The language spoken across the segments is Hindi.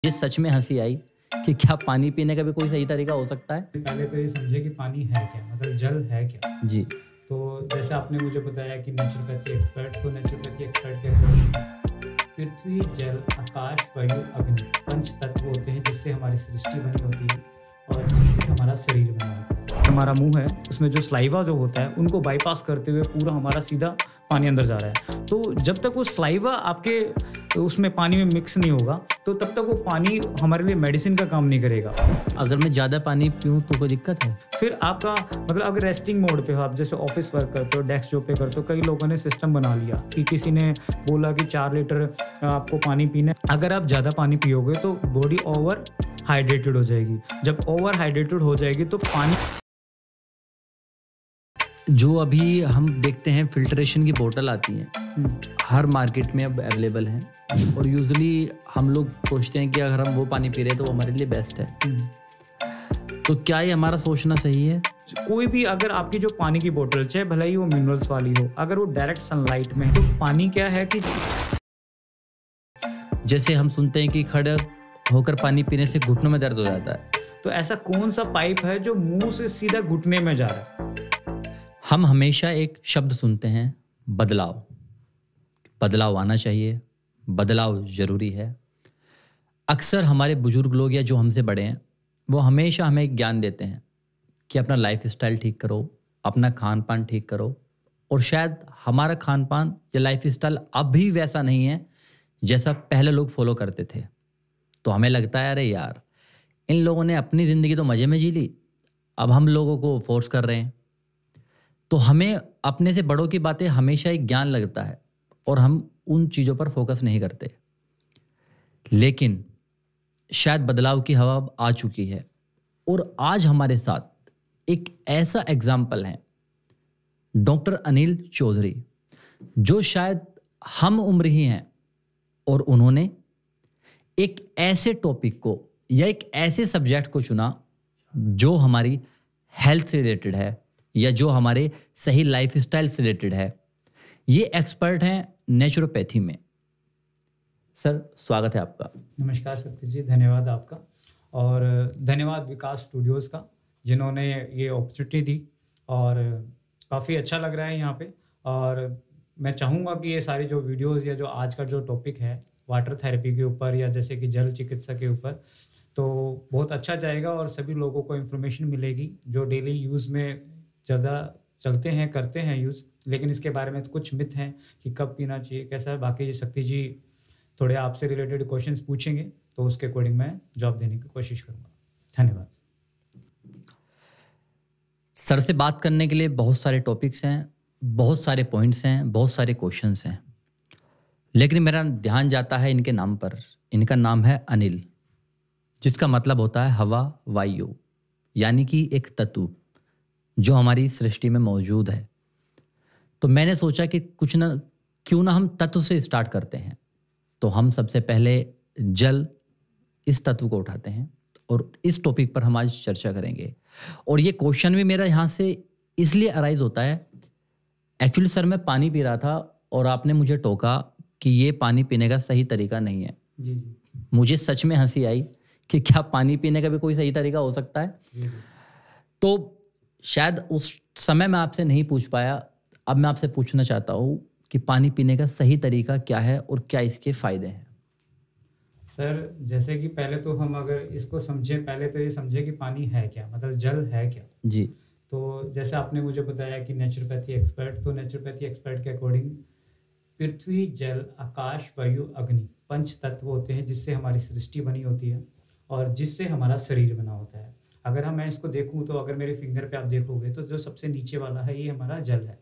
ये सच में हंसी आई कि क्या पानी पीने का भी कोई सही तरीका हो सकता है। पहले तो ये समझे कि पानी है क्या, मतलब जल है क्या। जी, तो जैसे आपने मुझे बताया कि नेचुरोपैथी एक्सपर्ट, तो नेचुरोपैथी एक्सपर्ट के अकॉर्डिंग पृथ्वी, जल, आकाश, वायु, अग्नि 5 तत्व होते हैं जिससे हमारी सृष्टि बनी होती है और जिससे हमारा शरीर बना होता है। हमारा मुंह है, उसमें जो स्लाइवा जो होता है उनको बाईपास करते हुए पूरा हमारा सीधा पानी अंदर जा रहा है। तो जब तक वो स्लाइवा आपके उसमें पानी में मिक्स नहीं होगा तो तब तक वो पानी हमारे लिए मेडिसिन का काम नहीं करेगा। अगर मैं ज़्यादा पानी पीऊँ तो कोई दिक्कत है? फिर आपका मतलब अगर रेस्टिंग मोड पे हो, आप जैसे ऑफिस वर्क करते हो, डेस्क जॉब पे करते हो, कई लोगों ने सिस्टम बना लिया कि किसी ने बोला कि 4 लीटर आपको पानी पीना है। अगर आप ज़्यादा पानी पियोगे तो बॉडी ओवर हाइड्रेटेड हो जाएगी। जब ओवर हाइड्रेटेड हो जाएगी तो पानी जो अभी हम देखते हैं फिल्ट्रेशन की बोतल आती हैं, हर मार्केट में अब अवेलेबल हैं और यूजुअली हम लोग सोचते हैं कि अगर हम वो पानी पी रहे हैं तो वो हमारे लिए बेस्ट है। तो क्या ये हमारा सोचना सही है? कोई भी अगर आपकी जो पानी की बोतल, चाहे भले ही वो मिनरल्स वाली हो, अगर वो डायरेक्ट सनलाइट में है तो पानी क्या है कि जैसे हम सुनते हैं कि खड़े होकर पानी पीने से घुटनों में दर्द हो जाता है। तो ऐसा कौन सा पाइप है जो मुंह से सीधा घुटने में जा रहा है? हम हमेशा एक शब्द सुनते हैं, बदलाव। बदलाव आना चाहिए, बदलाव ज़रूरी है। अक्सर हमारे बुजुर्ग लोग या जो हमसे बड़े हैं वो हमेशा हमें एक ज्ञान देते हैं कि अपना लाइफ स्टाइल ठीक करो, अपना खान पान ठीक करो। और शायद हमारा खान पान या लाइफ स्टाइल अब भी वैसा नहीं है जैसा पहले लोग फॉलो करते थे। तो हमें लगता है अरे यार, इन लोगों ने अपनी ज़िंदगी तो मज़े में जी ली, अब हम लोगों को फोर्स कर रहे हैं। तो हमें अपने से बड़ों की बातें हमेशा एक ज्ञान लगता है और हम उन चीज़ों पर फोकस नहीं करते। लेकिन शायद बदलाव की हवा अब आ चुकी है और आज हमारे साथ एक ऐसा एग्जाम्पल है, डॉक्टर अनिल चौधरी, जो शायद हम उम्र ही हैं और उन्होंने एक ऐसे टॉपिक को या एक ऐसे सब्जेक्ट को चुना जो हमारी हेल्थ से रिलेटेड है या जो हमारे सही लाइफ स्टाइल से रिलेटेड है। ये एक्सपर्ट हैं नेचुरोपैथी में। सर, स्वागत है आपका। नमस्कार सतीश जी, धन्यवाद आपका और धन्यवाद विकास स्टूडियोज़ का जिन्होंने ये अपॉर्चुनिटी दी और काफ़ी अच्छा लग रहा है यहाँ पे। और मैं चाहूँगा कि ये सारी जो वीडियोज़ या जो आज का जो टॉपिक है वाटर थेरेपी के ऊपर या जैसे कि जल चिकित्सा के ऊपर, तो बहुत अच्छा जाएगा और सभी लोगों को इन्फॉर्मेशन मिलेगी जो डेली यूज़ में ज़्यादा चलते हैं, करते हैं यूज़, लेकिन इसके बारे में तो कुछ मिथ हैं कि कब पीना चाहिए, कैसा है। बाकी शक्ति जी थोड़े आपसे रिलेटेड क्वेश्चंस पूछेंगे तो उसके अकॉर्डिंग मैं जवाब देने की कोशिश करूँगा। धन्यवाद। सर से बात करने के लिए बहुत सारे टॉपिक्स हैं, बहुत सारे पॉइंट्स हैं, बहुत सारे क्वेश्चंस हैं, लेकिन मेरा ध्यान जाता है इनके नाम पर। इनका नाम है अनिल, जिसका मतलब होता है हवा, वायु, यानी कि एक तत्व जो हमारी सृष्टि में मौजूद है। तो मैंने सोचा कि क्यों ना हम तत्व से स्टार्ट करते हैं। तो हम सबसे पहले जल, इस तत्व को उठाते हैं और इस टॉपिक पर हम आज चर्चा करेंगे। और ये क्वेश्चन भी मेरा यहाँ से इसलिए अराइज होता है, एक्चुअली सर मैं पानी पी रहा था और आपने मुझे टोका कि ये पानी पीने का सही तरीका नहीं है। जी जी। मुझे सच में हंसी आई कि क्या पानी पीने का भी कोई सही तरीका हो सकता है। जी। तो शायद उस समय मैं आपसे नहीं पूछ पाया, अब मैं आपसे पूछना चाहता हूँ कि पानी पीने का सही तरीका क्या है और क्या इसके फ़ायदे हैं। सर, जैसे कि पहले तो हम अगर इसको समझें, पहले तो ये समझे कि पानी है क्या, मतलब जल है क्या। जी। तो जैसे आपने मुझे बताया कि नेचुरोपैथी एक्सपर्ट, तो नेचुरोपैथी एक्सपर्ट के अकॉर्डिंग पृथ्वी, जल, आकाश, वायु, अग्नि 5 तत्व होते हैं जिससे हमारी सृष्टि बनी होती है और जिससे हमारा शरीर बना होता है। अगर मैं इसको देखूं तो अगर मेरे फिंगर पे आप देखोगे तो जो सबसे नीचे वाला है ये हमारा जल है,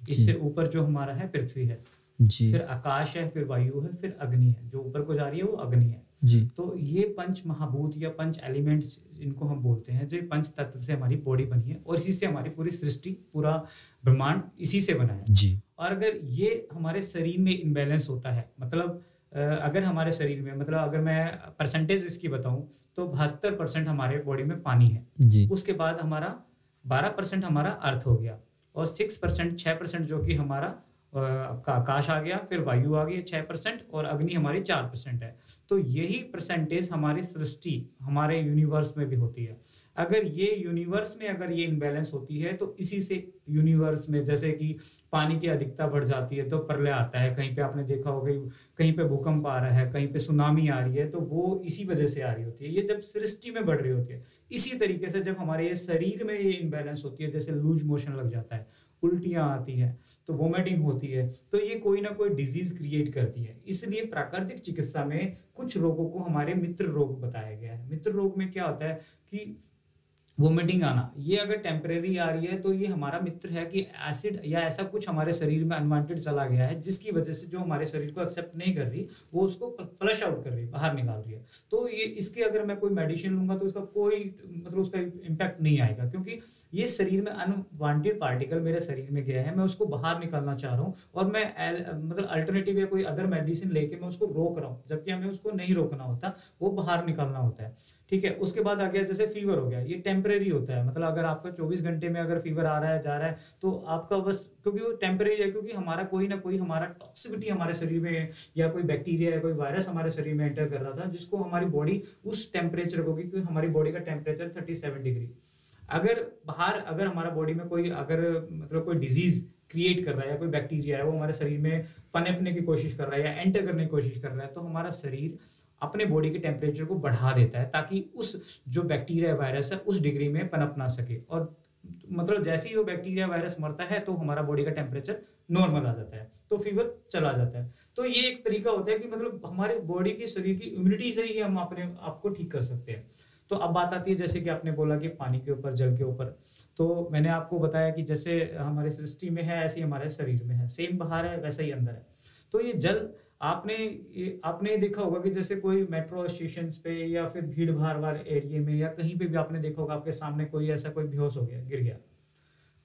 इससे ऊपर जो हमारा है पृथ्वी है, जी। फिर आकाश है, फिर वायु है, फिर अग्नि है, जो ऊपर को जा रही है वो अग्नि है। जी। तो ये 5 महाभूत या 5 एलिमेंट्स इनको हम बोलते हैं, जो 5 तत्व से हमारी बॉडी बनी है और इसी से हमारी पूरी सृष्टि, पूरा ब्रह्मांड इसी से बना है। जी। और अगर ये हमारे शरीर में इम्बैलेंस होता है, मतलब अगर हमारे शरीर में, मतलब अगर मैं परसेंटेज इसकी बताऊं तो 72% हमारे बॉडी में पानी है। जी। उसके बाद हमारा 12% हमारा अर्थ हो गया और 6% जो कि हमारा आपका आकाश आ गया, फिर वायु आ गई 6% और अग्नि हमारी 4% है। तो यही परसेंटेज हमारी सृष्टि, हमारे यूनिवर्स में भी होती है। अगर ये यूनिवर्स में अगर ये इनबैलेंस होती है तो इसी से यूनिवर्स में जैसे कि पानी की अधिकता बढ़ जाती है तो प्रलय आता है, कहीं पे आपने देखा होगा कहीं पे भूकंप आ रहा है, कहीं पे सुनामी आ रही है, तो वो इसी वजह से आ रही होती है, ये जब सृष्टि में बढ़ रही होती है। इसी तरीके से जब हमारे ये शरीर में ये इनबैलेंस होती है, जैसे लूज मोशन लग जाता है, उल्टियां आती हैं, तो वोमिटिंग होती है, तो ये कोई ना कोई डिजीज क्रिएट करती है। इसलिए प्राकृतिक चिकित्सा में कुछ रोगों को हमारे मित्र रोग बताया गया है। मित्र रोग में क्या होता है कि वोमिटिंग आना, ये अगर टेम्परेरी आ रही है तो ये हमारा मित्र है कि एसिड या ऐसा कुछ हमारे शरीर में अनवांटेड चला गया है, जिसकी वजह से जो हमारे शरीर को एक्सेप्ट नहीं कर रही, वो उसको फ्लश आउट कर रही है, बाहर निकाल रही है। तो ये इसके अगर मैं कोई मेडिसिन लूंगा तो इसका कोई मतलब उसका इम्पैक्ट नहीं आएगा, क्योंकि ये शरीर में अनवांटेड पार्टिकल मेरे शरीर में गया है, मैं उसको बाहर निकालना चाह रहा हूँ और मैं मतलब अल्टरनेटिव या कोई अदर मेडिसिन लेके मैं उसको रोक रहा हूँ, जबकि हमें उसको नहीं रोकना होता, वो बाहर निकालना होता है। ठीक है, उसके बाद आ गया जैसे फीवर हो गया, ये टेम्परेरी होता है, मतलब अगर आपका 24 घंटे में अगर फीवर आ रहा है जा रहा है तो आपका बस, क्योंकि वो टेम्परेरी है, क्योंकि हमारा कोई ना कोई हमारा टॉक्सिसिटी हमारे शरीर में या कोई बैक्टीरिया या कोई वायरस हमारे शरीर में एंटर कर रहा था, जिसको हमारी बॉडी उस टेम्परेचर को, क्योंकि हमारी बॉडी का टेम्परेचर 37 डिग्री, अगर बाहर अगर हमारा बॉडी में कोई अगर मतलब कोई डिजीज क्रिएट कर रहा है या कोई बैक्टीरिया है वो हमारे शरीर में पनपने की कोशिश कर रहा है या एंटर करने की कोशिश कर रहा है, तो हमारा शरीर अपने बॉडी के टेम्परेचर को बढ़ा देता है ताकि उस जो बैक्टीरिया वायरस है उस डिग्री में पनप ना सके, और मतलब जैसे ही वो बैक्टीरिया वायरस मरता है तो हमारा बॉडी का टेम्परेचर नॉर्मल आ जाता है, तो फीवर चला जाता है। तो ये एक तरीका होता है कि मतलब हमारे बॉडी की शरीर की इम्यूनिटी से ही हम अपने आप को ठीक कर सकते हैं। तो अब बात आती है जैसे कि आपने बोला कि पानी के ऊपर, जल के ऊपर, तो मैंने आपको बताया कि जैसे हमारे सृष्टि में है ऐसे ही हमारे शरीर में है, सेम बाहर है वैसा ही अंदर है। तो ये जल आपने देखा होगा कि जैसे कोई मेट्रो स्टेशन पे या फिर भीड़ भाड़ वाले एरिया में या कहीं पे भी आपने देखा होगा आपके सामने कोई ऐसा कोई बेहोश हो गया, गिर गया,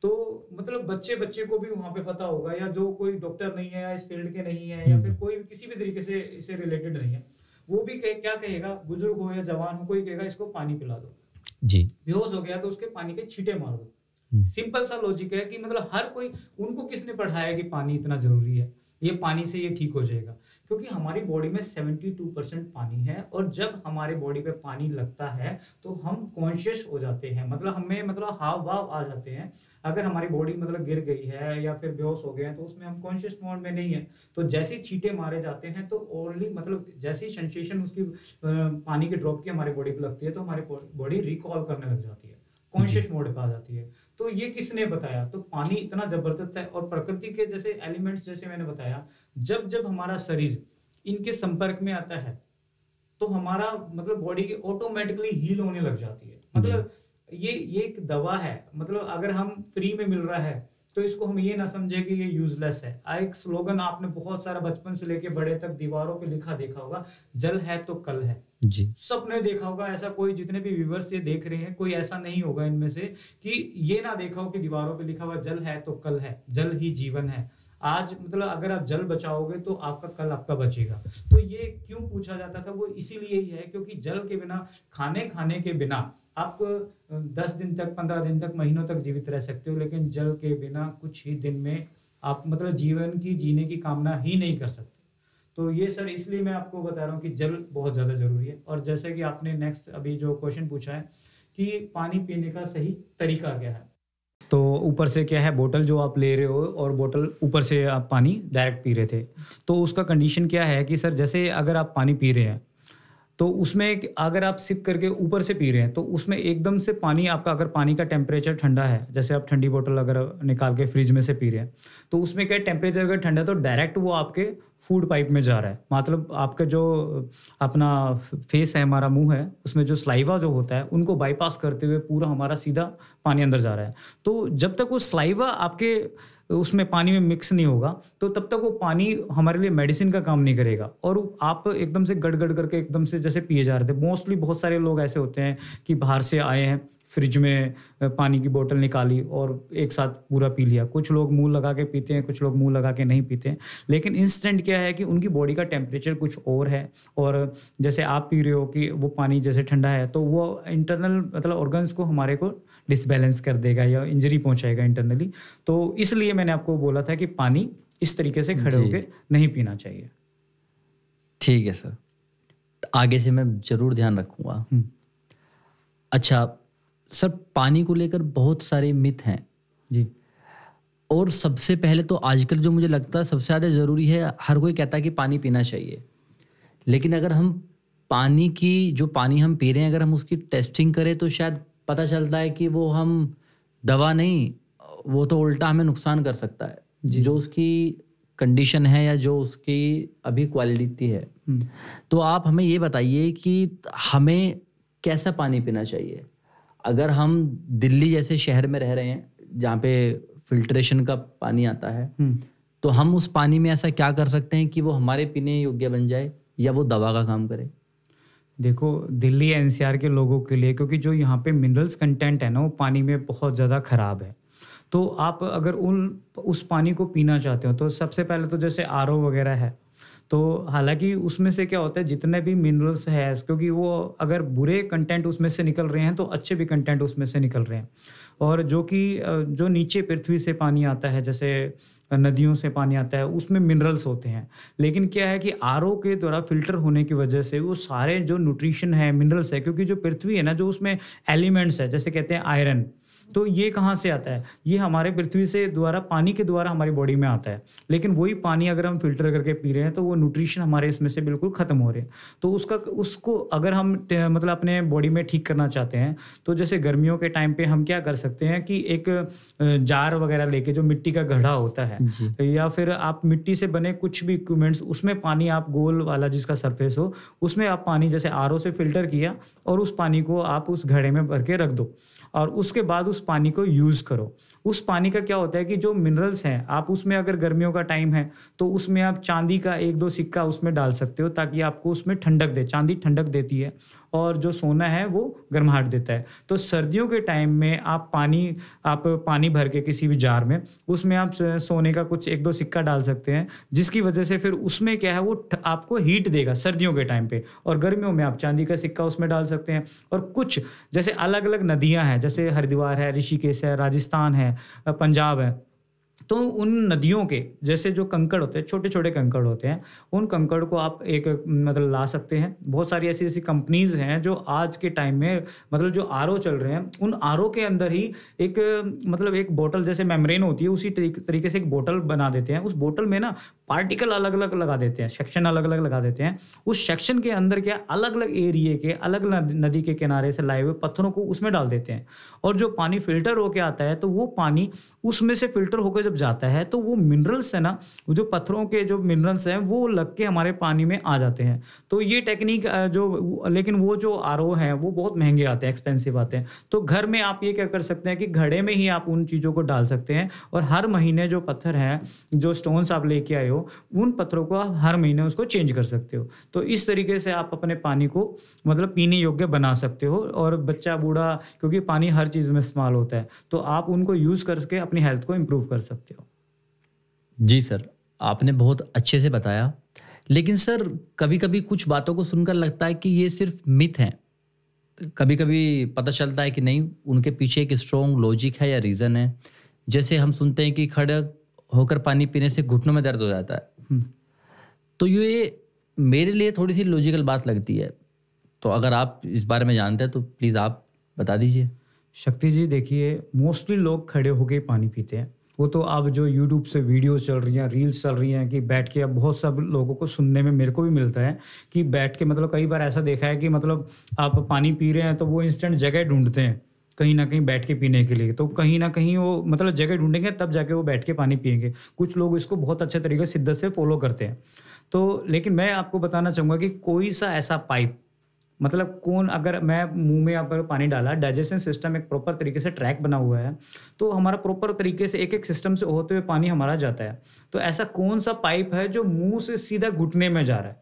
तो मतलब बच्चे को भी वहां पे पता होगा, या जो कोई डॉक्टर नहीं है या इस फील्ड के नहीं है या फिर कोई किसी भी तरीके से इससे रिलेटेड नहीं है, वो भी क्या कहेगा, बुजुर्ग हो या जवान हो, कोई कहेगा इसको पानी पिला दो जी, बेहोश हो गया तो उसके पानी के छींटे मार दो। सिंपल सा लॉजिक है कि मतलब हर कोई, उनको किसने पढ़ाया कि पानी इतना जरूरी है, ये पानी से ये ठीक हो जाएगा, क्योंकि हमारी बॉडी में 72% पानी है, और जब हमारे बॉडी पे पानी लगता है तो हम कॉन्शियस हो जाते हैं, मतलब हमें मतलब हाव भाव आ जाते हैं। अगर हमारी बॉडी मतलब गिर गई है या फिर बेहोश हो गए हैं तो उसमें हम कॉन्शियस मोड में नहीं है, तो जैसे ही छींटे मारे जाते हैं तो ओनली मतलब जैसे ही सेंसेशन उसकी पानी के ड्रॉप की हमारी बॉडी पे लगती है तो हमारी बॉडी रिकॉल करने लग जाती है, कॉन्शियस मोड पे आ जाती है। तो ये किसने बताया, तो पानी इतना जबरदस्त है, और प्रकृति के जैसे एलिमेंट्स जैसे मैंने बताया, जब जब हमारा शरीर इनके संपर्क में आता है तो हमारा मतलब बॉडी ऑटोमेटिकली हील होने लग जाती है। मतलब ये एक दवा है, मतलब अगर हम फ्री में मिल रहा है तो इसको हम ये ना समझे कि ये यूजलेस है। एक स्लोगन आपने बहुत सारा बचपन से लेके बड़े तक दीवारों पे लिखा देखा होगा, जल है तो कल है जी, सबने देखा होगा। ऐसा कोई, जितने भी व्यूअर्स ये देख रहे हैं, कोई ऐसा नहीं होगा इनमें से कि ये ना देखा हो कि दीवारों पे लिखा हुआ जल है तो कल है, जल ही जीवन है। आज मतलब अगर आप जल बचाओगे तो आपका कल आपका बचेगा। तो ये क्यों पूछा जाता था, वो इसीलिए ही है क्योंकि जल के बिना, खाने के बिना आप 10 दिन तक, 15 दिन तक, महीनों तक जीवित रह सकते हो, लेकिन जल के बिना कुछ ही दिन में आप मतलब जीवन की जीने की कामना ही नहीं कर सकते। तो ये सर इसलिए मैं आपको बता रहा हूँ कि जल बहुत ज़्यादा ज़रूरी है। और जैसे कि आपने नेक्स्ट अभी जो क्वेश्चन पूछा है कि पानी पीने का सही तरीका क्या है, तो ऊपर से क्या है, बोतल जो आप ले रहे हो और बोतल ऊपर से आप पानी डायरेक्ट पी रहे थे, तो उसका कंडीशन क्या है कि सर जैसे अगर आप पानी पी रहे हैं तो उसमें अगर आप सिप करके ऊपर से पी रहे हैं तो उसमें एकदम से पानी आपका, अगर पानी का टेम्परेचर ठंडा है, जैसे आप ठंडी बोतल अगर निकाल के फ्रिज में से पी रहे हैं तो उसमें क्या टेम्परेचर अगर ठंडा है तो डायरेक्ट वो आपके फूड पाइप में जा रहा है। मतलब आपका जो अपना फेस है, हमारा मुंह है, उसमें जो स्लाइवा जो होता है उनको बाईपास करते हुए पूरा हमारा सीधा पानी अंदर जा रहा है। तो जब तक वो स्लाइवा आपके उसमें पानी में मिक्स नहीं होगा तो तब तक वो पानी हमारे लिए मेडिसिन का काम नहीं करेगा, और आप एकदम से गड़ करके एकदम से जैसे पिए जा रहे थे। मोस्टली बहुत सारे लोग ऐसे होते हैं कि बाहर से आए हैं, फ्रिज में पानी की बोतल निकाली और एक साथ पूरा पी लिया। कुछ लोग मुंह लगा के पीते हैं, कुछ लोग मुंह लगा के नहीं पीते हैं, लेकिन इंस्टेंट क्या है कि उनकी बॉडी का टेम्परेचर कुछ और है, और जैसे आप पी रहे हो कि वो पानी जैसे ठंडा है तो वो इंटरनल मतलब ऑर्गन्स को हमारे को डिसबैलेंस कर देगा या इंजरी पहुंचाएगा इंटरनली। तो इसलिए मैंने आपको बोला था कि पानी इस तरीके से खड़े जी। होके नहीं पीना चाहिए। ठीक है सर, आगे से मैं जरूर ध्यान रखूंगा। अच्छा सर, पानी को लेकर बहुत सारे मिथ हैं जी और सबसे पहले तो आजकल जो मुझे लगता है सबसे ज़्यादा ज़रूरी है, हर कोई कहता है कि पानी पीना चाहिए, लेकिन अगर हम पानी की जो पानी हम पी रहे हैं अगर हम उसकी टेस्टिंग करें तो शायद पता चलता है कि वो हम दवा नहीं, वो तो उल्टा हमें नुकसान कर सकता है। जो उसकी कंडीशन है या जो उसकी अभी क्वालिटी है। तो आप हमें ये बताइए कि हमें कैसा पानी पीना चाहिए। अगर हम दिल्ली जैसे शहर में रह रहे हैं जहाँ पे फिल्ट्रेशन का पानी आता है, तो हम उस पानी में ऐसा क्या कर सकते हैं कि वो हमारे पीने योग्य बन जाए या वो दवा का काम करे। देखो, दिल्ली एनसीआर के लोगों के लिए, क्योंकि जो यहाँ पे मिनरल्स कंटेंट है ना वो पानी में बहुत ज़्यादा ख़राब है, तो आप अगर उस पानी को पीना चाहते हो तो सबसे पहले तो जैसे आरओ वगैरह है, तो हालांकि उसमें से क्या होता है जितने भी मिनरल्स है, क्योंकि वो अगर बुरे कंटेंट उसमें से निकल रहे हैं तो अच्छे भी कंटेंट उसमें से निकल रहे हैं। और जो कि जो नीचे पृथ्वी से पानी आता है, जैसे नदियों से पानी आता है, उसमें मिनरल्स होते हैं। लेकिन क्या है कि आरओ के द्वारा फिल्टर होने की वजह से वो सारे जो न्यूट्रिशन है, मिनरल्स है, क्योंकि जो पृथ्वी है ना, जो उसमें एलिमेंट्स है, जैसे कहते हैं आयरन, तो ये कहाँ से आता है? ये हमारे पृथ्वी से द्वारा, पानी के द्वारा हमारी बॉडी में आता है। लेकिन वही पानी अगर हम फिल्टर करके पी रहे हैं तो वो न्यूट्रिशन हमारे इसमें से बिल्कुल खत्म हो रहे हैं। तो उसको अगर हम मतलब अपने बॉडी में ठीक करना चाहते हैं तो जैसे गर्मियों के टाइम पे हम क्या कर सकते हैं कि एक जार वगैरह लेके, जो मिट्टी का घड़ा होता है, या फिर आप मिट्टी से बने कुछ भी इक्विपमेंट्स, उसमें पानी आप गोल वाला जिसका सरफेस हो, उसमें आप पानी जैसे आरओ से फिल्टर किया और उस पानी को आप उस घड़े में भर के रख दो और उसके बाद उस पानी को यूज़ करो। उस पानी का क्या होता है कि जो मिनरल्स हैं, आप उसमें अगर गर्मियों का टाइम है तो उसमें आप चांदी का 1-2 सिक्का उसमें डाल सकते हो ताकि आपको उसमें ठंडक दे। चांदी ठंडक देती है और जो सोना है वो गर्माहट देता है। तो सर्दियों के टाइम में आप पानी भर के किसी भी जार में, उसमें आप सोने का कुछ 1-2 सिक्का डाल सकते हैं, जिसकी वजह से फिर उसमें क्या है, वो आपको हीट देगा सर्दियों के टाइम पे। और गर्मियों में आप चांदी का सिक्का उसमें डाल सकते हैं। और कुछ जैसे अलग अलग नदियां हैं, जैसे हरिद्वार है, ऋषिकेश है, राजस्थान है, पंजाब है, तो उन नदियों के जैसे जो कंकड़ होते हैं, छोटे छोटे कंकड़ होते हैं, उन कंकड़ को आप एक मतलब ला सकते हैं। बहुत सारी ऐसी ऐसी कंपनीज हैं जो आज के टाइम में मतलब जो आरओ चल रहे हैं, उन आरओ के अंदर ही एक मतलब एक बोतल जैसे मेम्ब्रेन होती है, उसी तरीके से एक बोतल बना देते हैं। उस बोतल में ना पार्टिकल अलग अलग लगा देते हैं, सेक्शन अलग अलग लगा देते हैं। उस सेक्शन के अंदर क्या अलग अलग एरिए के, अलग नदी के किनारे से लाए हुए पत्थरों को उसमें डाल देते हैं और जो पानी फिल्टर होके आता है, तो वो पानी उसमें से फिल्टर होकर जब जाता है तो वो मिनरल्स है ना, वो जो पत्थरों के जो मिनरल्स हैं वो लग के हमारे पानी में आ जाते हैं। तो ये टेक्निक लेकिन वो जो आरओ हैं वो बहुत महंगे आते हैं, एक्सपेंसिव आते हैं। तो घर में आप ये क्या कर सकते हैं कि घड़े में ही आप उन चीज़ों को डाल सकते हैं और हर महीने जो पत्थर हैं, जो स्टोन्स आप लेके आए हो, उन पत्थरों को आप हर महीने उसको चेंज कर सकते हो। तो इस तरीके से आप अपने पानी को मतलब पीने योग्य बना सकते हो। और बच्चा बूढ़ा, क्योंकि पानी हर चीज़ में इस्तेमाल होता है, तो आप उनको यूज़ करके अपनी हेल्थ को इम्प्रूव कर सकते हो। जी सर, आपने बहुत अच्छे से बताया। लेकिन सर कभी कभी कुछ बातों को सुनकर लगता है कि ये सिर्फ मिथ हैं। कभी कभी पता चलता है कि नहीं, उनके पीछे एक स्ट्रॉन्ग लॉजिक है या रीज़न है। जैसे हम सुनते हैं कि खड़े होकर पानी पीने से घुटनों में दर्द हो जाता है। तो ये मेरे लिए थोड़ी सी लॉजिकल बात लगती है। तो अगर आप इस बारे में जानते हैं तो प्लीज़ आप बता दीजिए। शक्ति जी, देखिए, मोस्टली लोग खड़े होकर पानी पीते हैं। वो तो अब जो यूट्यूब से वीडियोस चल रही हैं, रील्स चल रही हैं कि बैठ के, अब बहुत सब लोगों को सुनने में, मेरे को भी मिलता है कि बैठ के, मतलब कई बार ऐसा देखा है कि मतलब आप पानी पी रहे हैं तो वो इंस्टेंट जगह ढूंढते हैं कहीं ना कहीं बैठ के पीने के लिए। तो कहीं ना कहीं वो मतलब जगह ढूंढेंगे तब जाके वो बैठ के पानी पिएंगे। कुछ लोग इसको बहुत अच्छे तरीके से शिद्दत से फॉलो करते हैं। तो लेकिन मैं आपको बताना चाहूँगा कि कोई सा ऐसा पाइप, मतलब कौन, अगर मैं मुंह में अगर पानी डाला, डाइजेशन सिस्टम एक प्रॉपर तरीके से ट्रैक बना हुआ है, तो हमारा प्रॉपर तरीके से एक एक सिस्टम से होते हुए पानी हमारा जाता है। तो ऐसा कौन सा पाइप है जो मुंह से सीधा घुटने में जा रहा है?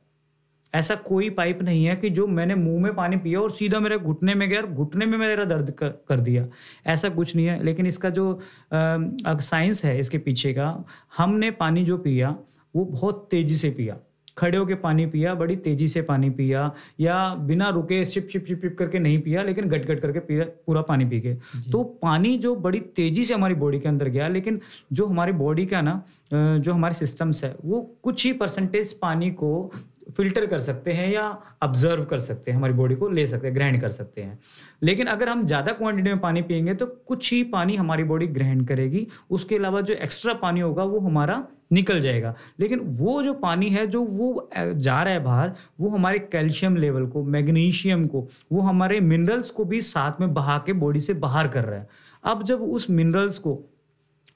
ऐसा कोई पाइप नहीं है कि जो मैंने मुंह में पानी पिया और सीधा मेरे घुटने में गया और घुटने में मेरा दर्द कर दिया। ऐसा कुछ नहीं है। लेकिन इसका जो साइंस है इसके पीछे का, हमने पानी जो पिया वो बहुत तेजी से पिया। खड़े होके पानी पिया, बड़ी तेजी से पानी पिया, या बिना रुके शिप शिप शिप शिप करके नहीं पिया, लेकिन गट गट करके पिया, पूरा पानी पी के, तो पानी जो बड़ी तेजी से हमारी बॉडी के अंदर गया, लेकिन जो हमारी बॉडी का ना जो हमारे सिस्टम्स है वो कुछ ही परसेंटेज पानी को फिल्टर कर सकते हैं या ऑब्जर्व कर सकते हैं, हमारी बॉडी को ले सकते हैं, ग्रहण कर सकते हैं। लेकिन अगर हम ज़्यादा क्वांटिटी में पानी पिएंगे तो कुछ ही पानी हमारी बॉडी ग्रहण करेगी, उसके अलावा जो एक्स्ट्रा पानी होगा वो हमारा निकल जाएगा। लेकिन वो जो पानी है जो वो जा रहा है बाहर, वो हमारे कैल्शियम लेवल को, मैग्नीशियम को, वो हमारे मिनरल्स को भी साथ में बहा के बॉडी से बाहर कर रहा है। अब जब उस मिनरल्स को,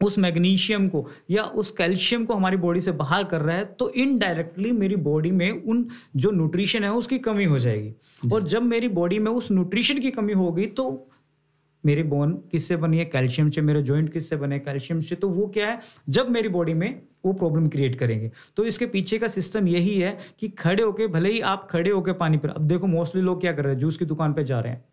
उस मैग्नीशियम को या उस कैल्शियम को हमारी बॉडी से बाहर कर रहा है, तो इनडायरेक्टली मेरी बॉडी में उन जो न्यूट्रिशन है उसकी कमी हो जाएगी। और जब मेरी बॉडी में उस न्यूट्रिशन की कमी होगी तो मेरी बोन किससे बनी है? कैल्शियम से। मेरे जॉइंट किससे बने? कैल्शियम से। तो वो क्या है, जब मेरी बॉडी में वो प्रॉब्लम क्रिएट करेंगे। तो इसके पीछे का सिस्टम यही है कि खड़े होके, भले ही आप खड़े होके पानी पी रहे, अब देखो मोस्टली लोग क्या कर रहे हैं, जूस की दुकान पे जा रहे हैं,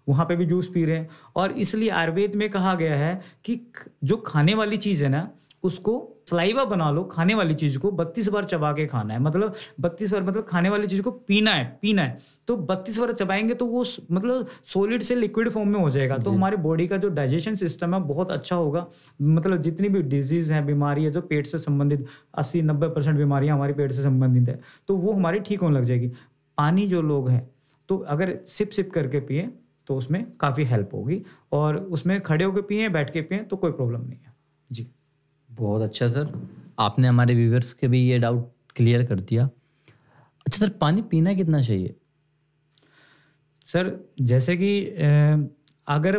वहाँ पे भी जूस पी रहे हैं। और इसलिए आयुर्वेद में कहा गया है कि जो खाने वाली चीज़ है ना, उसको सलाइवा बना लो, खाने वाली चीज़ को 32 बार चबा के खाना है। मतलब 32 बार, मतलब खाने वाली चीज़ को पीना है। तो 32 बार चबाएंगे तो वो मतलब सॉलिड से लिक्विड फॉर्म में हो जाएगा। तो हमारी बॉडी का जो डाइजेशन सिस्टम है बहुत अच्छा होगा। मतलब जितनी भी डिजीज़ हैं, बीमारी है जो पेट से संबंधित, 80-90% बीमारियाँ हमारी पेट से संबंधित है, तो वो हमारी ठीक होने लग जाएगी। पानी जो लोग हैं तो अगर सिप सिप करके पिए तो उसमें काफ़ी हेल्प होगी, और उसमें खड़े होकर पिए, बैठ के पिए, तो कोई प्रॉब्लम नहीं है। जी, बहुत अच्छा सर, आपने हमारे व्यूअर्स के भी ये डाउट क्लियर कर दिया। अच्छा सर, पानी पीना कितना चाहिए? सर जैसे कि अगर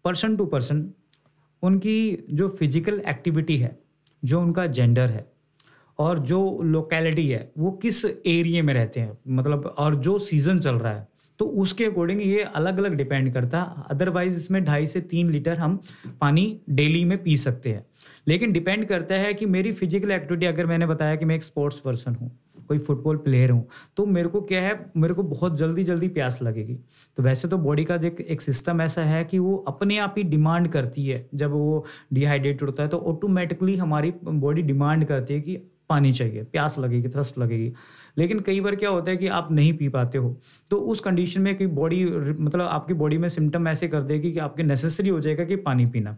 पर्सन टू पर्सन उनकी जो फिजिकल एक्टिविटी है, जो उनका जेंडर है, और जो लोकेलिटी है, वो किस एरिया में रहते हैं, मतलब और जो सीज़न चल रहा है, तो उसके अकॉर्डिंग ये अलग अलग डिपेंड करता है। अदरवाइज इसमें 2.5 से 3 लीटर हम पानी डेली में पी सकते हैं। लेकिन डिपेंड करता है कि मेरी फिजिकल एक्टिविटी, अगर मैंने बताया कि मैं एक स्पोर्ट्स पर्सन हूँ, कोई फुटबॉल प्लेयर हूँ, तो मेरे को क्या है, मेरे को बहुत जल्दी जल्दी प्यास लगेगी। तो वैसे तो बॉडी का एक सिस्टम ऐसा है कि वो अपने आप ही डिमांड करती है, जब वो डिहाइड्रेटेड होता है तो ऑटोमेटिकली हमारी बॉडी डिमांड करती है कि पानी चाहिए, प्यास लगेगी, थर्स्ट लगेगी। लेकिन कई बार क्या होता है कि आप नहीं पी पाते हो, तो उस कंडीशन में कि बॉडी, मतलब आपकी बॉडी में सिम्टम ऐसे कर देगी कि आपके नेसेसरी हो जाएगा कि पानी पीना।